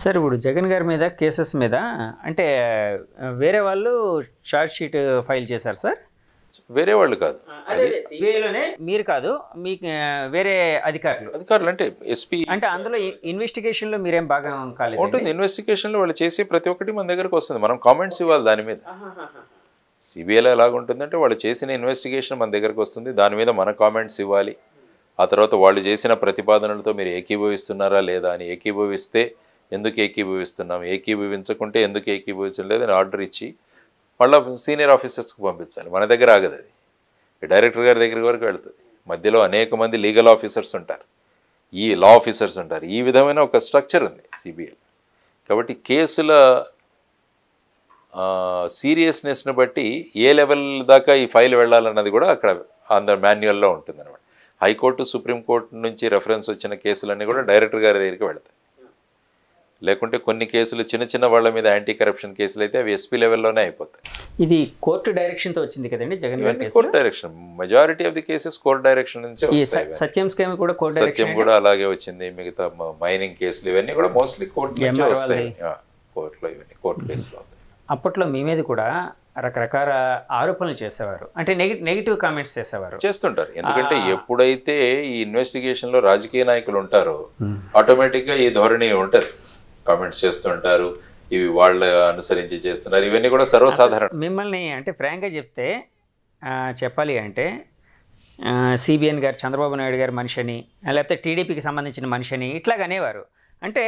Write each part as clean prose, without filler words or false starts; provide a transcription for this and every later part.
Sir ఇప్పుడు జగన్ గారి మీద కేసెస్ మీద అంటే వేరే వాళ్ళు చార్జ్ షీట్ ఫైల్ చేశారు సార్. వేరే వాళ్ళు కాదు, సిబిఐలోనే మీరు కాదు, మీకు వేరే అధికారులు అంటే ఎస్పీ అంటే అందులో ఇన్వెస్టిగేషన్లో మీరేం భాగం కాలేదు. ఉంటుంది. ఇన్వెస్టిగేషన్లో వాళ్ళు చేసే ప్రతి ఒక్కటి మన దగ్గరకు వస్తుంది, మనం కామెంట్స్ ఇవ్వాలి దాని మీద. సిబిఐలో ఎలాగుంటుందంటే వాళ్ళు చేసిన ఇన్వెస్టిగేషన్ మన దగ్గరకు వస్తుంది, దాని మీద మన కామెంట్స్ ఇవ్వాలి. ఆ తర్వాత వాళ్ళు చేసిన ప్రతిపాదనలతో మీరు ఏకీభవిస్తున్నారా లేదా అని, ఏకీభవిస్తే ఎందుకు ఏకీభవిస్తున్నాం, ఏకీభవించకుంటే ఎందుకు ఏకీభవించడం అని ఆర్డర్ ఇచ్చి మళ్ళీ సీనియర్ ఆఫీసర్స్కి పంపించాలి. మన దగ్గర ఆగదు అది, డైరెక్టర్ గారి దగ్గర వరకు వెళ్తుంది. మధ్యలో అనేక మంది లీగల్ ఆఫీసర్స్ ఉంటారు, ఈ లా ఆఫీసర్స్ ఉంటారు. ఈ విధమైన ఒక స్ట్రక్చర్ ఉంది సిబిఐ. కాబట్టి కేసుల సీరియస్నెస్ని బట్టి ఏ లెవెల్ దాకా ఈ ఫైల్ వెళ్ళాలన్నది కూడా అక్కడ అందరి మాన్యువల్లో ఉంటుంది అనమాట. హైకోర్టు, సుప్రీంకోర్టు నుంచి రెఫరెన్స్ వచ్చిన కేసులన్నీ కూడా డైరెక్టర్ గారి దగ్గరికి వెళ్తాయి. లేకుంటే కొన్ని కేసులు చిన్న చిన్న వాళ్ళ మీద యాంటీ కరప్షన్ కేసులు అయితే అవి ఎస్పీ లెవెల్లోనే అయిపోతాయి. ఇది కోర్టు డైరెక్షన్తో వచ్చింది కదండి జగన్ గారి court direction. Majority of the cases court direction నుంచి వస్తాయి. సత్యం స్కీమ్ కూడా కోర్టు సత్యం కూడా అలాగే వచ్చింది. మిగతా మైనింగ్ కేసులు ఇవన్నీ కూడా మోస్ట్లీ కోర్టు నుంచి వస్తాయి. కోర్టులో ఇవన్నీ కోర్టు కేసులు అవుతాయి. అప్పట్లో మీ మీద కూడా రకరకాల ఆరోపణలు చేసేవారు, అంటే నెగిటివ్ కామెంట్స్ చేస్తుంటారు. ఎందుకంటే ఎప్పుడైతే ఈ ఇన్వెస్టిగేషన్లో రాజకీయ నాయకులు ఉంటారో ఆటోమేటిక్గా ఈ ధోరణి ఉంటుంది, కామెంట్స్ చేస్తుంటారు, ఇవి వాళ్ళు అనుసరించి చేస్తున్నారు, ఇవన్నీ కూడా సర్వసాధారణం. మిమ్మల్ని అంటే ఫ్రాంక్గా చెప్తే చెప్పాలి అంటే సిబిఎన్ గారు చంద్రబాబు నాయుడు గారు మనిషి అని, లేకపోతే టీడీపీకి సంబంధించిన మనిషి అని ఇట్లాగా అనేవారు. అంటే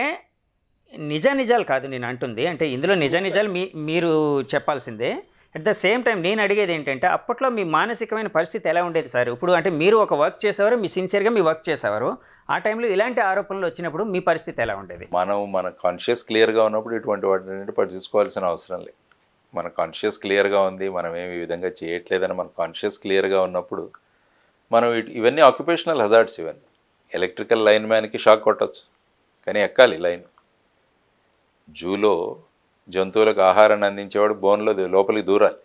నిజాలు కాదు నేను అంటుంది, అంటే ఇందులో నిజాలు మీరు చెప్పాల్సిందే. అట్ ద సేమ్ టైం నేను అడిగేది ఏంటంటే అప్పట్లో మీ మానసికమైన పరిస్థితి ఎలా ఉండేది సార్? ఇప్పుడు అంటే మీరు ఒక వర్క్ చేసేవారు, మీ సిన్సియర్గా మీ వర్క్ చేసేవారు, ఆ టైంలో ఇలాంటి ఆరోపణలు వచ్చినప్పుడు మీ పరిస్థితి ఎలా ఉండేది? మన కాన్షియస్ క్లియర్గా ఉన్నప్పుడు ఇటువంటి వాటిని పట్టించుకోవాల్సిన అవసరం లేదు. మన కాన్షియస్ క్లియర్గా ఉంది, మనం ఏమి ఈ విధంగా చేయట్లేదని మన కాన్షియస్ క్లియర్గా ఉన్నప్పుడు మనం ఇవన్నీ ఆక్యుపేషనల్ హజార్డ్స్. ఇవన్నీ ఎలక్ట్రికల్ లైన్ మ్యాన్కి షాక్ కొట్టచ్చు, కానీ ఎక్కాలి లైన్. జూలో జంతువులకు ఆహారాన్ని అందించేవాడు బోన్లో లోపలికి దూరాలి.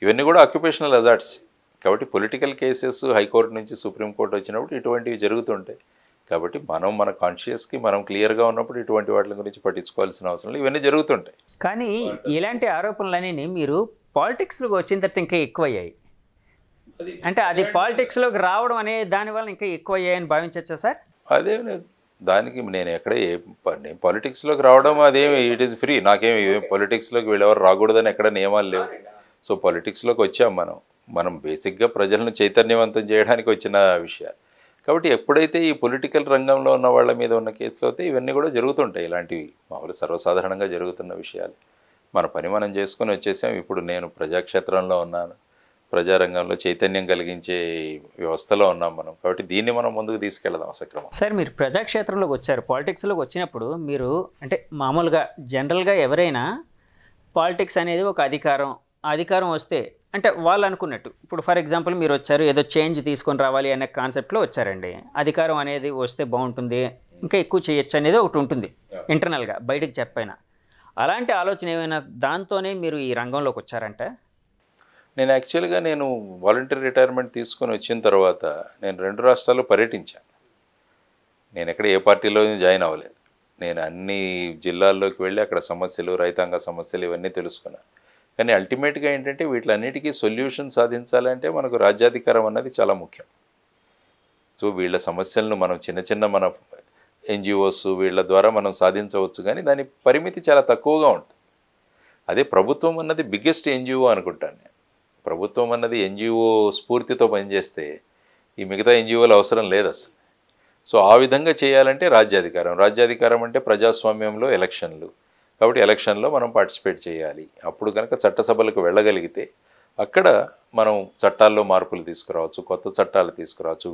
ఇవన్నీ కూడా ఆక్యుపేషనల్ హజార్డ్స్. కాబట్టి పొలిటికల్ కేసెస్ హైకోర్టు నుంచి సుప్రీంకోర్టు వచ్చినప్పుడు ఇటువంటివి జరుగుతుంటాయి. కాబట్టి మన కాన్షియస్కి మనం క్లియర్గా ఉన్నప్పుడు ఇటువంటి వాటి గురించి పట్టించుకోవాల్సిన అవసరం లేదు, ఇవన్నీ జరుగుతుంటాయి. కానీ ఇలాంటి ఆరోపణలన్నీ మీరు పాలిటిక్స్లోకి వచ్చిన తర్వాత ఇంకా ఎక్కువయ్యాయి. అంటే అది పాలిటిక్స్లోకి రావడం అనే దానివల్ల ఇంకా ఎక్కువయ్యాయని భావించవచ్చా సార్? అదే దానికి నేను ఎక్కడే పాలిటిక్స్లోకి రావడం అదేమి ఇట్ ఈస్ ఫ్రీ. నాకేమి పాలిటిక్స్లోకి వీళ్ళెవరు రాకూడదని ఎక్కడ నియమాలు లేవు. సో పాలిటిక్స్లోకి వచ్చాం మనం బేసిక్గా ప్రజలను చైతన్యవంతం చేయడానికి వచ్చిన విషయాలు. కాబట్టి ఎప్పుడైతే ఈ పొలిటికల్ రంగంలో ఉన్న వాళ్ళ మీద ఉన్న కేసులు అయితే ఇవన్నీ కూడా జరుగుతుంటాయి. ఇలాంటివి మామూలు సర్వసాధారణంగా జరుగుతున్న విషయాలు. మన పని మనం చేసుకొని వచ్చేసాం. ఇప్పుడు నేను ప్రజాక్షేత్రంలో ఉన్నాను, ప్రజారంగంలో చైతన్యం కలిగించే వ్యవస్థలో ఉన్నాం మనం. కాబట్టి దీన్ని మనం ముందుకు తీసుకెళ్దాం సక్రమం. సార్ మీరు ప్రజాక్షేత్రంలోకి వచ్చారు, పాలిటిక్స్లోకి వచ్చినప్పుడు మీరు అంటే మామూలుగా జనరల్గా ఎవరైనా పాలిటిక్స్ అనేది ఒక అధికారం వస్తే అంటే వాళ్ళు అనుకున్నట్టు, ఇప్పుడు ఫర్ ఎగ్జాంపుల్ మీరు వచ్చారు ఏదో చేంజ్ తీసుకొని రావాలి అనే కాన్సెప్ట్లో వచ్చారండి. అధికారం అనేది వస్తే బాగుంటుంది, ఇంకా ఎక్కువ చేయొచ్చు అనేది ఒకటి ఉంటుంది ఇంటర్నల్గా, బయటకు చెప్పైనా. అలాంటి ఆలోచన ఏమైనా దాంతోనే మీరు ఈ రంగంలోకి వచ్చారంట? నేను యాక్చువల్గా వాలంటీర్ రిటైర్మెంట్ తీసుకొని వచ్చిన తర్వాత నేను 2 రాష్ట్రాల్లో పర్యటించాను. నేను ఎక్కడ ఏ పార్టీలో జాయిన్ అవ్వలేదు. నేను అన్ని జిల్లాల్లోకి వెళ్ళి అక్కడ సమస్యలు, రైతాంగ సమస్యలు ఇవన్నీ తెలుసుకున్నాను. కానీ అల్టిమేట్గా ఏంటంటే వీటిలన్నిటికీ సొల్యూషన్ సాధించాలంటే మనకు రాజ్యాధికారం అన్నది చాలా ముఖ్యం. సో వీళ్ళ సమస్యలను మనం చిన్న మన ఎన్జిఓస్ వీళ్ళ ద్వారా మనం సాధించవచ్చు, కానీ దాని పరిమితి చాలా తక్కువగా ఉంటుంది. అదే ప్రభుత్వం అన్నది బిగ్గెస్ట్ ఎన్జిఓ అనుకుంటాను నేను. ప్రభుత్వం అన్నది ఎన్జిఓ స్ఫూర్తితో పనిచేస్తే ఈ మిగతా ఎన్జిఓలు అవసరం లేదు అసలు. సో ఆ విధంగా చేయాలంటే రాజ్యాధికారం అంటే ప్రజాస్వామ్యంలో ఎలక్షన్లు. కాబట్టి ఎలక్షన్లో మనం పార్టిసిపేట్ చేయాలి. అప్పుడు కనుక చట్టసభలకు వెళ్ళగలిగితే అక్కడ మనం చట్టాల్లో మార్పులు తీసుకురావచ్చు, కొత్త చట్టాలు తీసుకురావచ్చు,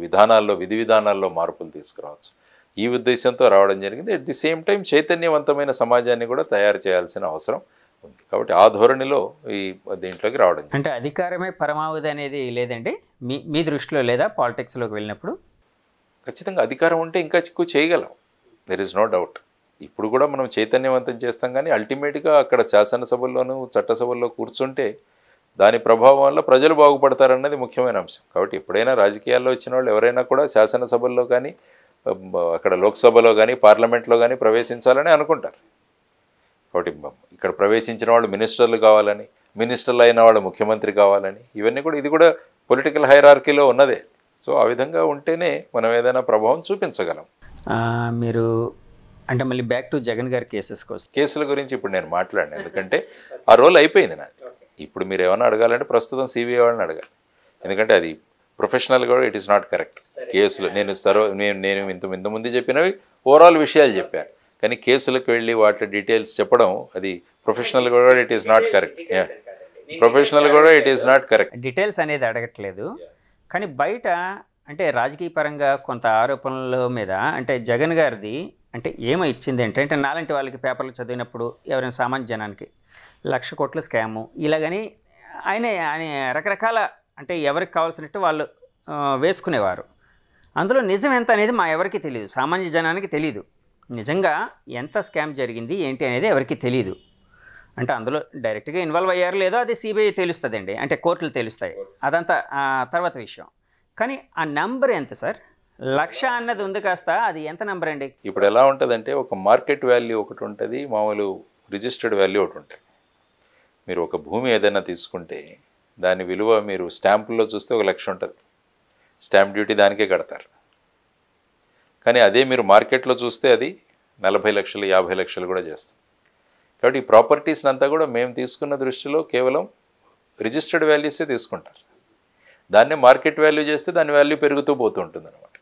విధి విధానాల్లో మార్పులు తీసుకురావచ్చు. ఈ ఉద్దేశంతో రావడం జరిగింది. అట్ ది సేమ్ టైం చైతన్యవంతమైన సమాజాన్ని కూడా తయారు చేయాల్సిన అవసరం ఉంది. కాబట్టి ఆ ధోరణిలో దీంట్లోకి రావడం. అంటే అధికారమే పరమావధి అనేది లేదండి మీ దృష్టిలో, లేదా పాలిటిక్స్లోకి వెళ్ళినప్పుడు? ఖచ్చితంగా అధికారం ఉంటే ఇంకా ఎక్కువ చేయగలం, దెర్ ఇస్ నో డౌట్. ఇప్పుడు కూడా మనం చైతన్యవంతం చేస్తాం, కానీ అల్టిమేట్గా అక్కడ శాసనసభల్లోనూ చట్టసభల్లో కూర్చుంటే దాని ప్రభావం వల్ల ప్రజలు బాగుపడతారన్నది ముఖ్యమైన అంశం. కాబట్టి ఎప్పుడైనా రాజకీయాల్లో వచ్చిన వాళ్ళు ఎవరైనా కూడా శాసనసభల్లో కానీ అక్కడ లోక్సభలో కానీ పార్లమెంట్లో కానీ ప్రవేశించాలని అనుకుంటారు. కాబట్టి ఇక్కడ ప్రవేశించిన వాళ్ళు మినిస్టర్లు కావాలని, మినిస్టర్లు అయిన వాళ్ళు ముఖ్యమంత్రి కావాలని, ఇవన్నీ కూడా ఇది కూడా పొలిటికల్ హైరార్కీలో ఉన్నదే. సో ఆ విధంగా ఉంటేనే మనం ఏదైనా ప్రభావం చూపించగలం. మీరు అంటే మళ్ళీ బ్యాక్ టు జగన్ గారి కేసుల గురించి ఇప్పుడు నేను మాట్లాడినా, ఎందుకంటే ఆ రోల్ అయిపోయింది నాది. ఇప్పుడు మీరు ఏమైనా అడగాలంటే ప్రస్తుతం సిబిఐ వాళ్ళని అడగాలి, ఎందుకంటే అది ప్రొఫెషనల్ కూడా ఇట్ ఈస్ నాట్ కరెక్ట్. కేసులు నేను ఇంతకుముందు చెప్పినవి ఓవరాల్ విషయాలు చెప్పాను, కానీ కేసులకు వెళ్ళి వాటి డీటెయిల్స్ చెప్పడం అది ప్రొఫెషనల్ కూడా it is not correct. Professional కూడా it is not correct. Details అనేది అడగట్లేదు, కానీ బయట అంటే రాజకీయ పరంగా కొంత ఆరోపణల మీద అంటే జగన్ గారిది అంటే ఏమో ఇచ్చింది అంటే నాలాంటి వాళ్ళకి పేపర్లు చదివినప్పుడు ఎవరైనా సామాన్య జనానికి 1,00,000 కోట్ల స్కాము ఇలాగని ఆయన రకరకాల అంటే ఎవరికి కావాల్సినట్టు వాళ్ళు వేసుకునేవారు. అందులో నిజం ఎంత అనేది మా ఎవరికి తెలియదు, సామాన్య జనానికి తెలియదు. నిజంగా ఎంత స్కామ్ జరిగింది ఏంటి అనేది ఎవరికి తెలియదు. అంటే అందులో డైరెక్ట్గా ఇన్వాల్వ్ అయ్యారు లేదో అది సిబిఐ తెలుస్తుందండి, అంటే కోర్టులు తెలుస్తాయి, అదంతా తర్వాత విషయం. కానీ ఆ నెంబర్ ఎంత సార్? 1,00,000 అన్నది ఉంది కాస్త, అది ఎంత నెంబర్ అండి? ఇప్పుడు ఎలా ఉంటుందంటే ఒక మార్కెట్ వాల్యూ ఒకటి ఉంటుంది, మామూలు రిజిస్టర్డ్ వాల్యూ ఒకటి ఉంటుంది. మీరు ఒక భూమి ఏదైనా తీసుకుంటే దాని విలువ మీరు స్టాంపుల్లో చూస్తే 1,00,000 ఉంటుంది, స్టాంప్ డ్యూటీ దానికే కడతారు. కానీ అదే మీరు మార్కెట్లో చూస్తే అది 40 లక్షలు 50 లక్షలు కూడా చేస్తుంది. కాబట్టి ఈ ప్రాపర్టీస్ని అంతా కూడా మేము తీసుకున్న దృష్టిలో కేవలం రిజిస్టర్డ్ వాల్యూసే తీసుకుంటారు. దాన్నే మార్కెట్ వాల్యూ చేస్తే దాని వాల్యూ పెరుగుతూ పోతూ ఉంటుంది అనమాట.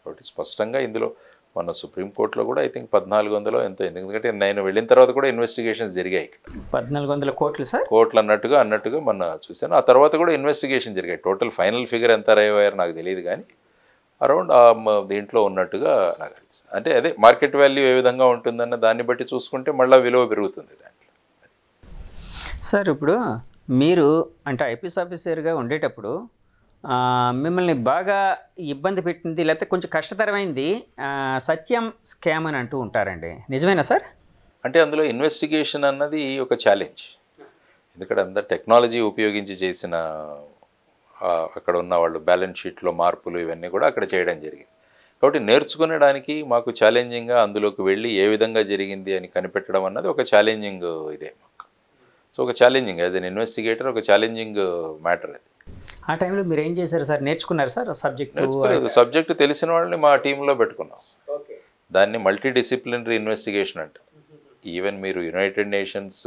కాబట్టి స్పష్టంగా ఇందులో మన సుప్రీంకోర్టులో కూడా ఐ థింక్ 1,400 ఎంతో, ఎందుకంటే నేను వెళ్ళిన తర్వాత కూడా ఇన్వెస్టిగేషన్స్ జరిగాయి. ఇక్కడ 1,400 కోట్లు సార్, కోట్లు అన్నట్టుగా మొన్న చూశాను. ఆ తర్వాత కూడా ఇన్వెస్టిగేషన్ జరిగాయి. టోటల్ ఫైనల్ ఫిగర్ ఎంత అయ్యారో నాకు తెలియదు, కానీ అరౌండ్ దీంట్లో ఉన్నట్టుగా నాకు అనిపిస్తుంది. అంటే అదే మార్కెట్ వాల్యూ ఏ విధంగా ఉంటుందన్న దాన్ని బట్టి చూసుకుంటే మళ్ళీ విలువ పెరుగుతుంది దాంట్లో. సార్ ఇప్పుడు మీరు అంటే ఐపీఎస్ ఆఫీసర్గా ఉండేటప్పుడు మిమ్మల్ని బాగా ఇబ్బంది పెట్టింది లేకపోతే కొంచెం కష్టతరమైంది సత్యం స్కామ్ అని అంటూ ఉంటారండి, నిజమేనా సార్? అంటే అందులో ఇన్వెస్టిగేషన్ అన్నది ఒక ఛాలెంజ్, ఎందుకంటే అంత టెక్నాలజీ ఉపయోగించి చేసిన అక్కడ ఉన్న వాళ్ళు బ్యాలెన్స్ షీట్లో మార్పులు ఇవన్నీ కూడా అక్కడ చేయడం జరిగింది. కాబట్టి నేర్చుకునడానికి మాకు ఛాలెంజింగ్గా అందులోకి వెళ్ళి ఏ విధంగా జరిగింది అని కనిపెట్టడం అన్నది ఒక ఛాలెంజింగ్ ఇదే మాకు. సో ఒక ఛాలెంజింగ్ యాజ్ అన్ ఇన్వెస్టిగేటర్ ఒక ఛాలెంజింగ్ మ్యాటర్ అది. ఆ టైంలో మీరు ఏం చేశారు సార్? నేర్చుకున్నారు సార్ సబ్జెక్టు తెలిసిన వాళ్ళని మా టీంలో పెట్టుకున్నాం. దాన్ని మల్టీ డిసిప్లినరీ ఇన్వెస్టిగేషన్ అంట. ఈవెన్ మీరు United nations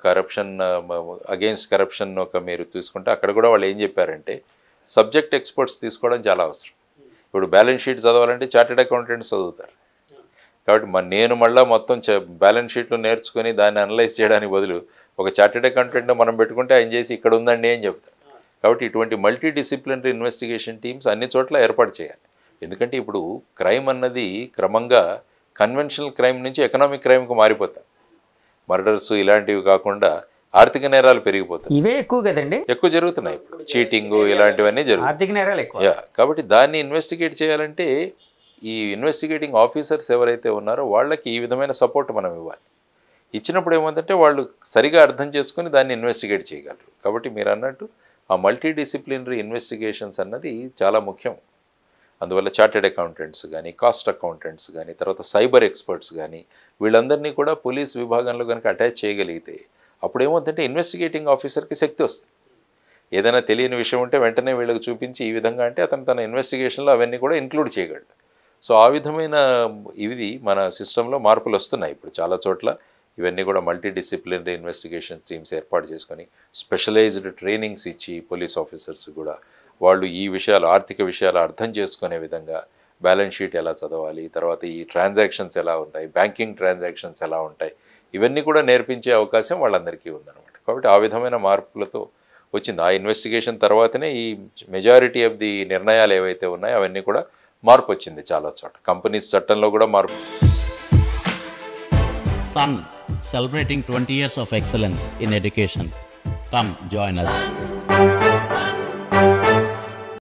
corruption against corruption మీరు తీసుకుంటే అక్కడ కూడా వాళ్ళు ఏం చెప్పారంటే సబ్జెక్ట్ ఎక్స్పర్ట్స్ తీసుకోవడం చాలా అవసరం. ఇప్పుడు బ్యాలెన్స్ షీట్ చదవాలంటే చార్టెడ్ అకౌంటెంట్స్ చదువుతారు. కాబట్టి నేను మళ్ళీ మొత్తం బ్యాలెన్స్ షీట్లు నేర్చుకొని దాన్ని అనలైజ్ చేయడానికి బదులు ఒక చార్టెడ్ అకౌంటెంట్ మనం పెట్టుకుంటే ఆయన చేసి ఇక్కడ ఉందండి అని చెప్తారు. కాబట్టి ఇటువంటి మల్టీ డిసిప్లినరీ ఇన్వెస్టిగేషన్ టీమ్స్ అన్ని చోట్ల ఏర్పాటు చేయాలి. ఎందుకంటే ఇప్పుడు క్రైమ్ అన్నది క్రమంగా కన్వెన్షనల్ క్రైమ్ నుంచి ఎకనామిక్ క్రైమ్కి మారిపోతాయి. మర్డర్స్ ఇలాంటివి కాకుండా ఆర్థిక నేరాలు పెరిగిపోతాయి. ఇవే ఎక్కువ కదండి, ఎక్కువ జరుగుతున్నాయి ఇప్పుడు. చీటింగ్ ఇలాంటివన్నీ జరుగుతాయి, ఆర్థిక నేరాలు ఎక్కువ. కాబట్టి దాన్ని ఇన్వెస్టిగేట్ చేయాలంటే ఈ ఇన్వెస్టిగేటింగ్ ఆఫీసర్స్ ఎవరైతే ఉన్నారో వాళ్ళకి ఈ విధమైన సపోర్ట్ మనం ఇవ్వాలి. ఇచ్చినప్పుడు ఏమంటే వాళ్ళు సరిగా అర్థం చేసుకుని దాన్ని ఇన్వెస్టిగేట్ చేయగలరు. కాబట్టి మీరు అన్నట్టు ఆ మల్టీ డిసిప్లినరీ ఇన్వెస్టిగేషన్స్ అన్నది చాలా ముఖ్యం. అందువల్ల చార్టెడ్ అకౌంటెంట్స్ కానీ కాస్ట్ అకౌంటెంట్స్ కానీ తర్వాత సైబర్ ఎక్స్పర్ట్స్ కానీ వీళ్ళందరినీ కూడా పోలీస్ విభాగంలో కనుక అటాచ్ చేయగలిగితే అప్పుడు ఏమవుతుందంటే ఇన్వెస్టిగేటింగ్ ఆఫీసర్కి శక్తి వస్తుంది. ఏదైనా తెలియని విషయం ఉంటే వెంటనే వీళ్ళకి చూపించి ఈ విధంగా అంటే అతను తన ఇన్వెస్టిగేషన్లో అవన్నీ కూడా ఇంక్లూడ్ చేయగలడు. సో ఆ విధమైన ఇది మన సిస్టంలో మార్పులు వస్తున్నాయి ఇప్పుడు చాలా చోట్ల. ఇవన్నీ కూడా మల్టీ డిసిప్లినరీ ఇన్వెస్టిగేషన్ టీమ్స్ ఏర్పాటు చేసుకొని స్పెషలైజ్డ్ ట్రైనింగ్స్ ఇచ్చి పోలీస్ ఆఫీసర్స్ కూడా వాళ్ళు ఈ విషయాలు ఆర్థిక విషయాలు అర్థం చేసుకునే విధంగా బ్యాలెన్స్ షీట్ ఎలా చదవాలి, తర్వాత ఈ ట్రాన్సాక్షన్స్ ఎలా ఉంటాయి, బ్యాంకింగ్ ట్రాన్సాక్షన్స్ ఎలా ఉంటాయి, ఇవన్నీ కూడా నేర్పించే అవకాశం వాళ్ళందరికీ ఉందన్నమాట. కాబట్టి ఆ విధమైన మార్పులతో వచ్చింది. ఆ ఇన్వెస్టిగేషన్ తర్వాతనే ఈ మెజారిటీ ఆఫ్ ది నిర్ణయాలు ఏవైతే ఉన్నాయో అవన్నీ కూడా మార్పు వచ్చింది చాలా చోట. కంపెనీస్ చట్టంలో కూడా మార్పు. Sun, celebrating 20 years of excellence in education. Come join us.